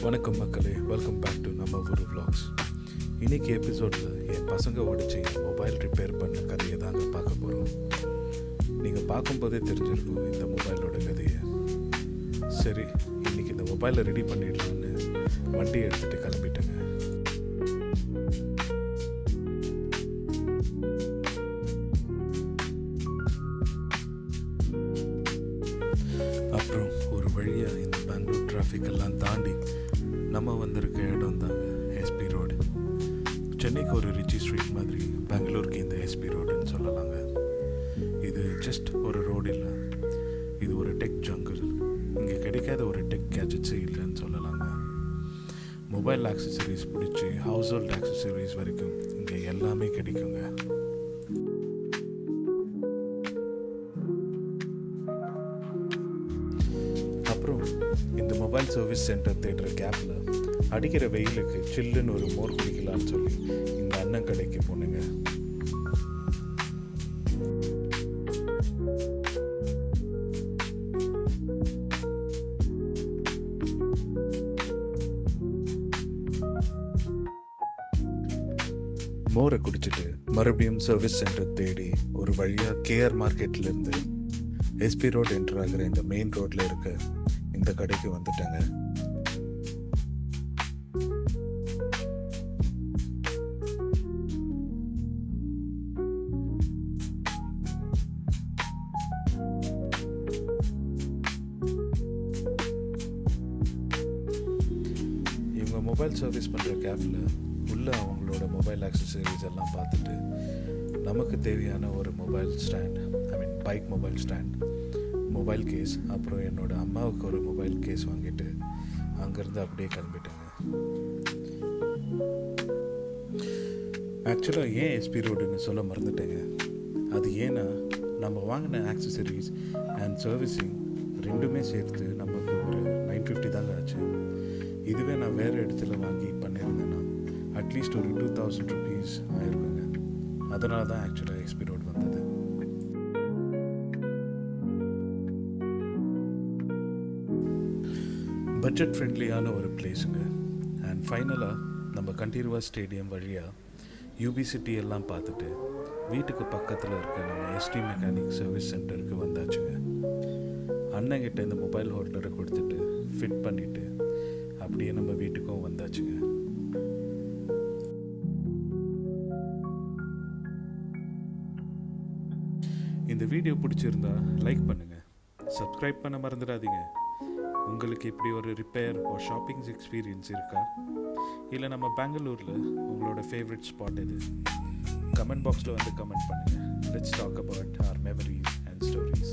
வணக்கம் மக்களே, welcome back to Namma Ooru Vlogs. இன்றைக்கி எபிசோடில் என் பசங்க ஓடிச்சு மொபைல் ரிப்பேர் பண்ண கதையை தாங்க பார்க்க போகிறோம். நீங்கள் பார்க்கும்போதே தெரிஞ்சிருக்கும் இந்த மொபைலோட கதையை. சரி, இன்றைக்கி இந்த மொபைலை ரெடி பண்ணிடலான்னு வண்டியை எடுத்துகிட்டு கிளம்பிட்டேங்க. அப்புறம் ஒரு வழியாக இந்த பெங்களூர் டிராஃபிக் எல்லாம் தாண்டி நம்ம வந்திருக்க இடம் தாங்க எஸ்பி ரோடு. சென்னைக்கு ஒரு ரிச்சி ஸ்ட்ரீட் மாதிரி பெங்களூருக்கு இந்த எஸ்பி ரோடுன்னு சொல்லலாங்க. இது ஜஸ்ட் ஒரு ரோடு இல்லை, இது ஒரு டெக் ஜங்கிள். இங்கே கிடைக்காத ஒரு டெக் கேஜெட்ஸே இல்லைன்னு சொல்லலாங்க. மொபைல் ஆக்சசரிஸ் பிடிச்சி ஹவுஸ் ஹோல்ட் ஆக்சசரிஸ் வரைக்கும் இங்கே எல்லாமே கிடைக்குங்க. அப்புறம் இந்த மொபைல் சர்வீஸ் சென்டர் தேடுற கேப்பில் அடிக்கிற வெயிலுக்கு சில்லுன்னு ஒரு மோர் குடிக்கலான்னு சொல்லி இந்த அண்ணன் கடைக்கு போனேங்க. மோரை குடிச்சிட்டு மறுபடியும் சர்வீஸ் சென்டர் தேடி ஒரு வழியாக கேஆர் மார்க்கெட்லேருந்து எஸ்பி ரோடு என்டர் ஆகிற இந்த மெயின் ரோட்டில் இருக்க இந்த கடைக்கு வந்துட்டாங்க. இவங்க மொபைல் சர்வீஸ் பண்ணுற கேப்பில் உள்ளே அவங்களோட மொபைல் ஆக்சசரிஸ் எல்லாம் பார்த்துட்டு நமக்கு தேவையான ஒரு mobile stand, bike mobile stand, mobile case, அப்புறம் என்னோடய அம்மாவுக்கு ஒரு மொபைல் கேஸ் வாங்கிட்டு அங்கேருந்து அப்படியே கிளம்பிட்டேங்க. ஆக்சுவலாக ஏன் எஸ்பி ரோடுன்னு சொல்ல மறந்துட்டேங்க. அது ஏன்னா நம்ம வாங்கின ஆக்சசரிஸ் அண்ட் சர்வீஸிங் ரெண்டுமே சேர்த்து நமக்கு ஒரு 950 தாங்க ஆச்சு. இதுவே நான் வேறு இடத்துல வாங்கி பண்ணியிருந்தேன்னா அட்லீஸ்ட் ஒரு 2000 rupees ஆயிருக்குங்க. அதனால தான் ஆக்சுவலாக எஸ்பி ரோடு வந்தது. பட்ஜெட் ஃப்ரெண்ட்லியான ஒரு பிளேஸுங்க. அண்ட் ஃபைனலாக நம்ம கண்டிருவா ஸ்டேடியம் வழியாக யூபி சிட்டி எல்லாம் பார்த்துட்டு வீட்டுக்கு பக்கத்தில் இருக்க நம்ம எஸ்டி மெக்கானிக் சர்வீஸ் சென்டருக்கு வந்தாச்சுங்க. அண்ணங்கிட்ட இந்த மொபைல் ஹோல்டரை கொடுத்துட்டு ஃபிட் பண்ணிவிட்டு அப்படியே நம்ம வீட்டுக்கும் வந்தாச்சுங்க. இந்த வீடியோ பிடிச்சிருந்தா லைக் பண்ணுங்கள், சப்ஸ்கிரைப் பண்ண மறந்துடாதீங்க. உங்களுக்கு இப்படி ஒரு ரிப்பேர் ஒரு ஷாப்பிங் எக்ஸ்பீரியன்ஸ் இருக்கா? இல்லை நம்ம பெங்களூரில் உங்களோட ஃபேவரட் ஸ்பாட் எது? கமெண்ட் பாக்ஸில் வந்து கமெண்ட் பண்ணுங்கள். Let's talk about our memories and stories.